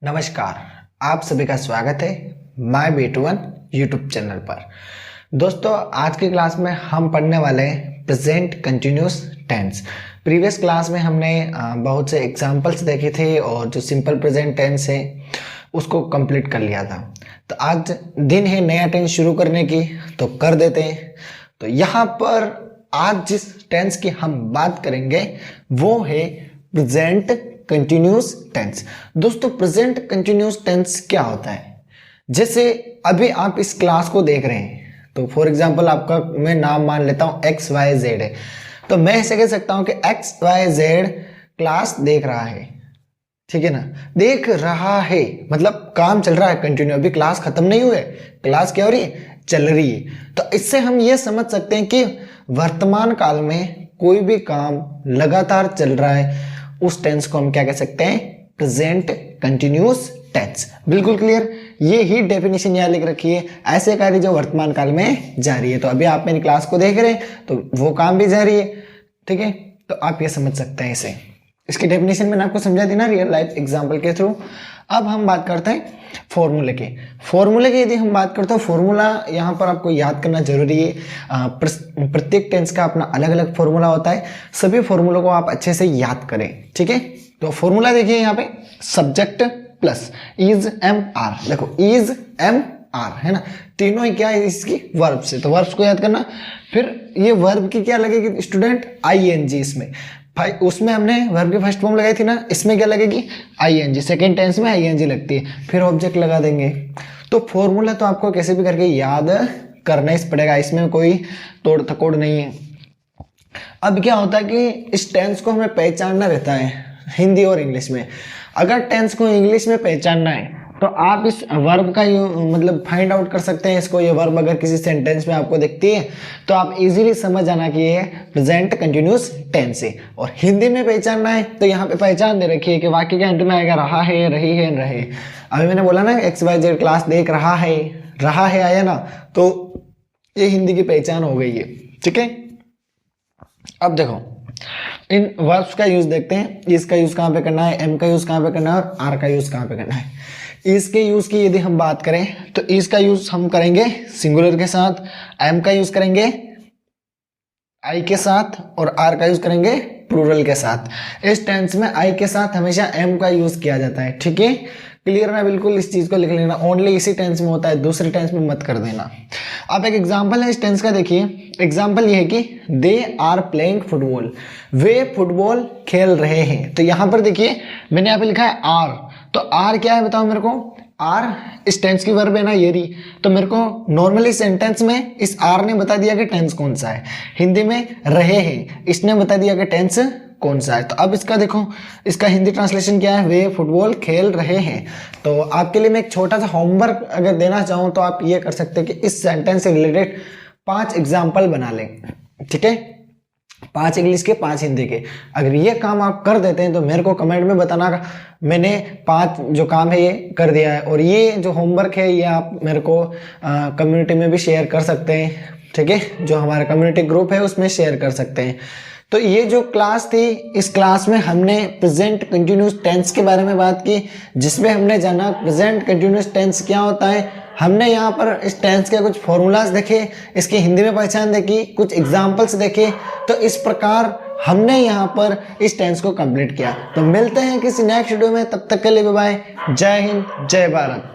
नमस्कार, आप सभी का स्वागत है माय B2 यूट्यूब चैनल पर। दोस्तों, आज की क्लास में हम पढ़ने वाले हैं present continuous tense. Previous class में हमने बहुत से एग्जांपल्स देखे थे और जो सिंपल प्रेजेंट टेंस है उसको कंप्लीट कर लिया था। तो आज दिन है नया टेंस शुरू करने की, तो कर देते हैं। तो यहाँ पर आज जिस टेंस की हम बात करेंगे वो है प्रेजेंट कंटिन्यूस टेंस। दोस्तों, प्रेजेंट कंटिन्यूस टेंस क्या होता है? जैसे अभी आप इस क्लास को देख रहे हैं, तो फॉर एग्जांपल आपका मैं नाम मान लेता हूं XYZ है, तो मैं ऐसे कह सकता हूं कि XYZ क्लास देख रहा है। ठीक है ना? देख रहा है मतलब काम चल रहा है कंटिन्यू, अभी क्लास खत्म नहीं हुई है, क्लास क्या हो रही है? चल रही है। तो इससे हम ये समझ सकते हैं कि वर्तमान काल में कोई भी काम लगातार चल रहा है, उस टेंस को हम क्या कह सकते हैं? Present continuous tense. बिल्कुल क्लियर? ये ही डेफिनेशन यहाँ लिख रखी है, ऐसे कार्य जो वर्तमान काल में जारी है। तो अभी आप मेरी क्लास को देख रहे हैं तो वो काम भी जारी है। ठीक है, तो आप ये समझ सकते हैं इसे। इसकी डेफिनेशन मैंने आपको समझा दी ना रियल लाइफ एग्जाम्पल के थ्रू। अब हम बात करते हैं फॉर्मूले की यदि हम बात करते हैं, फॉर्मूला यहाँ पर आपको याद करना जरूरी है। प्रत्येक टेंस का अपना अलग अलग फॉर्मूला होता है, सभी फॉर्मूलों को आप अच्छे से याद करें। ठीक है, तो फॉर्मूला देखिए यहाँ पे, subject plus is am are. देखो इज एम आर है ना, तीनों ही क्या है इसकी? वर्ब से। तो वर्ब्स को याद करना। फिर ये वर्ब की क्या लगेगी स्टूडेंट? ING। इसमें भाई उसमें हमने वर्ब की फर्स्ट फॉर्म लगाई थी ना, इसमें क्या लगेगी? ING। सेकेंड टेंस में ING लगती है, फिर ऑब्जेक्ट लगा देंगे। तो फॉर्मूला तो आपको कैसे भी करके याद करना ही पड़ेगा, इसमें कोई तोड़ तकोड़ नहीं है। अब क्या होता है कि इस टेंस को हमें पहचानना रहता है हिंदी और इंग्लिश में। अगर टेंस को इंग्लिश में पहचानना है तो आप इस वर्ब का मतलब फाइंड आउट कर सकते हैं इसको। ये वर्ब अगर किसी सेंटेंस में आपको दिखती है तो आप इजीली समझ जाना कि ये प्रेजेंट कंटिन्यूस टेंस है। और हिंदी में पहचानना है तो यहाँ पे पहचान दे रखी है कि वाक्य के अंत में आएगा रहा है, रही है, रहे। अभी मैंने बोला ना XYZ क्लास देख रहा है आया ना, तो ये हिंदी की पहचान हो गई है। ठीक है, अब देखो इन वर्ब्स का यूज देखते हैं। इसका यूज कहाँ पे करना है, एम का यूज कहाँ पे करना है और आर का यूज कहाँ पे करना है। इसके यूज की यदि हम बात करें तो इसका यूज हम करेंगे सिंगुलर के साथ, एम का यूज करेंगे आई के साथ और आर का यूज करेंगे प्लूरल के साथ। इस टेंस में आई के साथ हमेशा एम का यूज किया जाता है। ठीक है, क्लियर ना? बिल्कुल इस चीज को लिख लेना, ओनली इसी टेंस में होता है, दूसरे टेंस में मत कर देना। अब एक एग्जांपल है इस टेंस का, देखिए एग्जांपल ये है कि दे आर प्लेइंग फुटबॉल। वे फुटबॉल खेल रहे हैं। तो यहां पर देखिए मैंने यहाँ पे लिखा है आर। तो आर क्या है बताओ मेरे को? आर इस टेंस की वर्ब है ना, ये रही। तो मेरे को नॉर्मली सेंटेंस में इस आर ने बता दिया कि टेंस कौन सा है। हिंदी में रहे हैं, इसने बता दिया कि टेंस कौन सा है। तो अब इसका देखो, इसका हिंदी ट्रांसलेशन क्या है? वे फुटबॉल खेल रहे हैं। तो आपके लिए मैं एक छोटा सा होमवर्क अगर देना चाहूँ तो आप ये कर सकते हैं कि इस सेंटेंस से रिलेटेड 5 एग्जाम्पल बना लें। ठीक है, 5 इंग्लिश के 5 हिंदी के। अगर ये काम आप कर देते हैं तो मेरे को कमेंट में बताना मैंने 5 जो काम है ये कर दिया है। और ये जो होमवर्क है ये आप मेरे को कम्युनिटी में भी शेयर कर सकते हैं। ठीक है, जो हमारा कम्युनिटी ग्रुप है उसमें शेयर कर सकते हैं। तो ये जो क्लास थी, इस क्लास में हमने प्रेजेंट कंटिन्यूस टेंस के बारे में बात की, जिसमें हमने जाना प्रेजेंट कंटिन्यूस टेंस क्या होता है। हमने यहाँ पर इस टेंस के कुछ फॉर्मूलाज देखे, इसकी हिंदी में पहचान देखी, कुछ एग्जाम्पल्स देखे। तो इस प्रकार हमने यहाँ पर इस टेंस को कंप्लीट किया। तो मिलते हैं किसी नेक्स्ट वीडियो में, तब तक के लिए बाय बाय। जय हिंद, जय भारत।